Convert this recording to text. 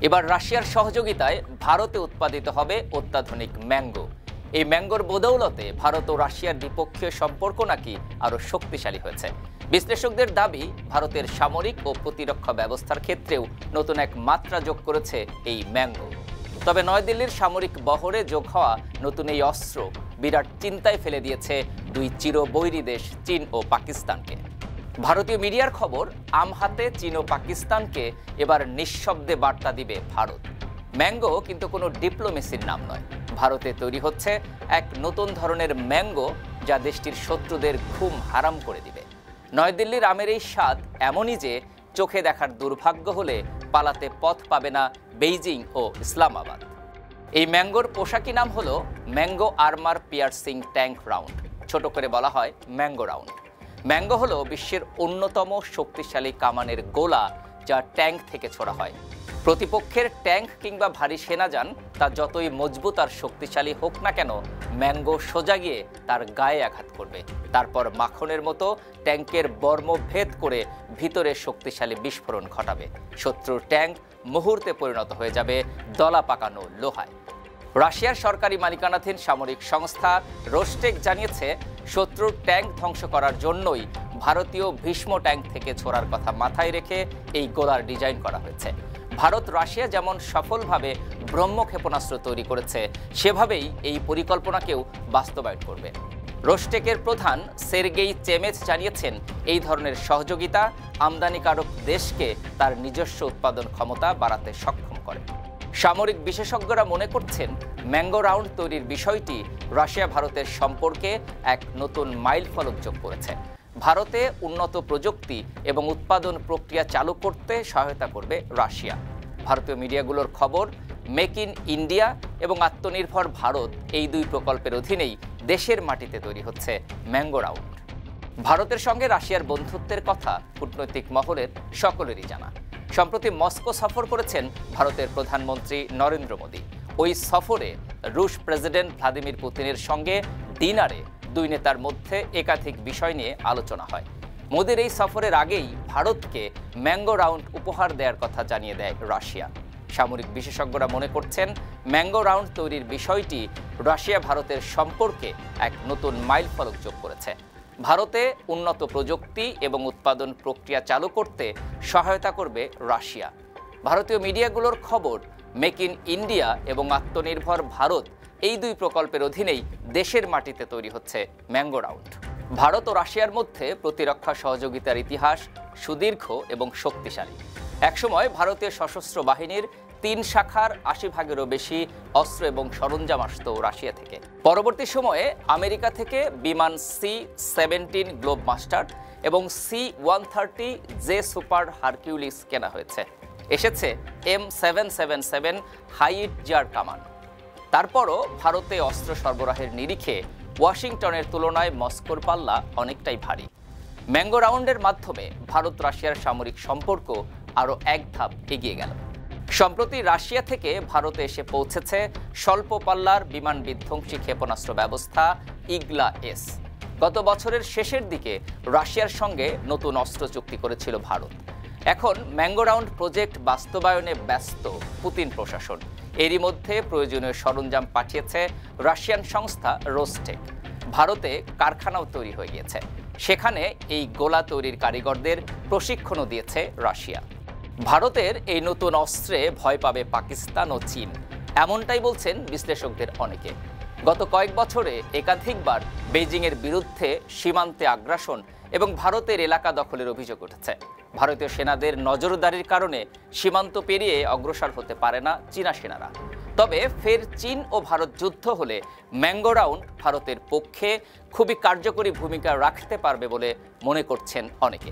এবার রাশিয়ার সহযোগিতায় ভারতে উৎপাদিত হবে অত্যাধুনিক ম্যাঙ্গো। এই ম্যাঙ্গোর বদৌলতে ভারত ও রাশিয়ার দ্বিপক্ষীয় সম্পর্ক নাকি আরও শক্তিশালী হয়েছে। বিশ্লেষকদের দাবি, ভারতের সামরিক ও প্রতিরক্ষা ব্যবস্থার ক্ষেত্রেও নতুন এক মাত্রা যোগ করেছে এই ম্যাঙ্গো। তবে নয়াদিল্লির সামরিক বহরে যোগ হওয়া নতুন এই অস্ত্র বিরাট চিন্তায় ফেলে দিয়েছে দুই চিরবৈরী দেশ চীন ও পাকিস্তানকে। ভারতীয় মিডিয়ার খবর, আম হাতে চীন ও পাকিস্তানকে এবার নিঃশব্দে বার্তা দিবে ভারত। ম্যাঙ্গো কিন্তু কোনো ডিপ্লোমেসির নাম নয়। ভারতে তৈরি হচ্ছে এক নতুন ধরনের ম্যাঙ্গো, যা দেশটির শত্রুদের ঘুম হারাম করে দিবে। নয়াদিল্লির আমের এই স্বাদ এমনই যে চোখে দেখার দুর্ভাগ্য হলে পালাতে পথ পাবে না বেইজিং ও ইসলামাবাদ। এই ম্যাঙ্গোর পোশাকি নাম হলো mango armour piercing tank round, ছোট করে বলা হয় ম্যাঙ্গো রাউন্ড। ম্যাঙ্গো হলো বিশ্বের অন্যতম শক্তিশালী কামানের গোলা, যা ট্যাঙ্ক থেকে ছোড়া হয়। প্রতিপক্ষের ট্যাঙ্ক কিংবা ভারী সেনাযান তা যতই মজবুত আর শক্তিশালী হোক না কেন, ম্যাঙ্গো সোজা গিয়ে তার গায়ে আঘাত করবে, তারপর মাখনের মতো ট্যাঙ্কের বর্ম ভেদ করে ভিতরে শক্তিশালী বিস্ফোরণ ঘটাবে। শত্রুর ট্যাঙ্ক মুহূর্তে পরিণত হয়ে যাবে দলা পাকানো লোহায়। রাশিয়ার সরকারি মালিকানাধীন সামরিক সংস্থা রোস্টেক জানিয়েছে, শত্রুর ট্যাঙ্ক ধ্বংস করার জন্যই ভারতীয় ভীষ্ম ট্যাঙ্ক থেকে ছোড়ার কথা মাথায় রেখে এই গোলার ডিজাইন করা হয়েছে। ভারত রাশিয়া যেমন সফলভাবে ব্রহ্ম ক্ষেপণাস্ত্র তৈরি করেছে, সেভাবেই এই পরিকল্পনাকেও বাস্তবায়ন করবে। রোস্টেকের প্রধান সের্গেই চেমেজ জানিয়েছেন, এই ধরনের সহযোগিতা আমদানিকারক দেশকে তার নিজস্ব উৎপাদন ক্ষমতা বাড়াতে সক্ষম করে। সামরিক বিশেষজ্ঞরা মনে করছেন, ম্যাঙ্গো রাউন্ড তৈরির বিষয়টি রাশিয়া ভারতের সম্পর্কে এক নতুন মাইলফলক যোগ করেছে। ভারতে উন্নত প্রযুক্তি এবং উৎপাদন প্রক্রিয়া চালু করতে সহায়তা করবে রাশিয়া। ভারতীয় মিডিয়াগুলোর খবর, মেক ইন ইন্ডিয়া এবং আত্মনির্ভর ভারত এই দুই প্রকল্পের অধীনেই দেশের মাটিতে তৈরি হচ্ছে ম্যাঙ্গো রাউন্ড। ভারতের সঙ্গে রাশিয়ার বন্ধুত্বের কথা কূটনৈতিক মহলের সকলেরই জানা। সম্প্রতি মস্কো সফর করেছেন ভারতের প্রধানমন্ত্রী নরেন্দ্র মোদী। ওই সফরে রুশ প্রেসিডেন্ট ভ্লাদিমির পুতিনের সঙ্গে ডিনারে দুই নেতার মধ্যে একাধিক বিষয় নিয়ে আলোচনা হয়। মোদির এই সফরের আগেই ভারতকে ম্যাঙ্গো রাউন্ড উপহার দেওয়ার কথা জানিয়ে দেয় রাশিয়া। সামরিক বিশেষজ্ঞরা মনে করছেন, ম্যাঙ্গো রাউন্ড তৈরির বিষয়টি রাশিয়া ভারতের সম্পর্কে এক নতুন মাইলফলক যোগ করেছে। ভারতে উন্নত প্রযুক্তি এবং উৎপাদন প্রক্রিয়া চালু করতে সহায়তা করবে রাশিয়া। ভারতীয় মিডিয়াগুলোর খবর, মেক ইন ইন্ডিয়া এবং আত্মনির্ভর ভারত এই দুই প্রকল্পের অধীনেই দেশের মাটিতে তৈরি হচ্ছে ম্যাঙ্গো রাউন্ড। ভারত ও রাশিয়ার মধ্যে প্রতিরক্ষা সহযোগিতার ইতিহাস সুদীর্ঘ এবং শক্তিশালী। একসময় ভারতীয় সশস্ত্র বাহিনীর 3 শাখার 80% বেশি অস্ত্র এবং সরঞ্জাম আসত রাশিয়া থেকে। পরবর্তী সময়ে আমেরিকা থেকে বিমান C-17 গ্লোব মাস্টার এবং C-130J সুপার হারকিউলিস কেনা হয়েছে। এসেছে M777 হাইজার কামান। তারপরও ভারতে অস্ত্র সরবরাহের নিরিখে ওয়াশিংটনের তুলনায় মস্কোর পাল্লা অনেকটাই ভারী। ম্যাঙ্গো রাউন্ডের মাধ্যমে ভারত রাশিয়ার সামরিক সম্পর্ক আরও এক ধাপ এগিয়ে গেল। সম্প্রতি রাশিয়া থেকে ভারতে এসে পৌঁছেছে স্বল্প পাল্লার বিমান বিধ্বংসী ক্ষেপণাস্ত্র ব্যবস্থা ইগলা-S। গত বছরের শেষের দিকে রাশিয়ার সঙ্গে নতুন অস্ত্র চুক্তি করেছিল ভারত। এখন ম্যাঙ্গো রাউন্ড প্রজেক্ট বাস্তবায়নে ব্যস্ত পুতিন প্রশাসন। এরই মধ্যে প্রয়োজনীয় সরঞ্জাম পাঠিয়েছে রাশিয়ান সংস্থা রোস্টেক। ভারতে কারখানাও তৈরি হয়ে গিয়েছে, সেখানে এই গোলা তৈরির কারিগরদের প্রশিক্ষণও দিয়েছে রাশিয়া। ভারতের এই নতুন অস্ত্রে ভয় পাবে পাকিস্তান ও চীন, এমনটাই বলছেন বিশ্লেষকদের অনেকে। গত কয়েক বছরে একাধিকবার বেইজিংয়ের বিরুদ্ধে সীমান্তে আগ্রাসন এবং ভারতের এলাকা দখলের অভিযোগ উঠেছে। ভারতীয় সেনাদের নজরদারির কারণে সীমান্ত পেরিয়ে অগ্রসর হতে পারে না চীনা সেনারা। তবে ফের চীন ও ভারত যুদ্ধ হলে ম্যাঙ্গো রাউন্ড ভারতের পক্ষে খুবই কার্যকরী ভূমিকা রাখতে পারবে বলে মনে করছেন অনেকে।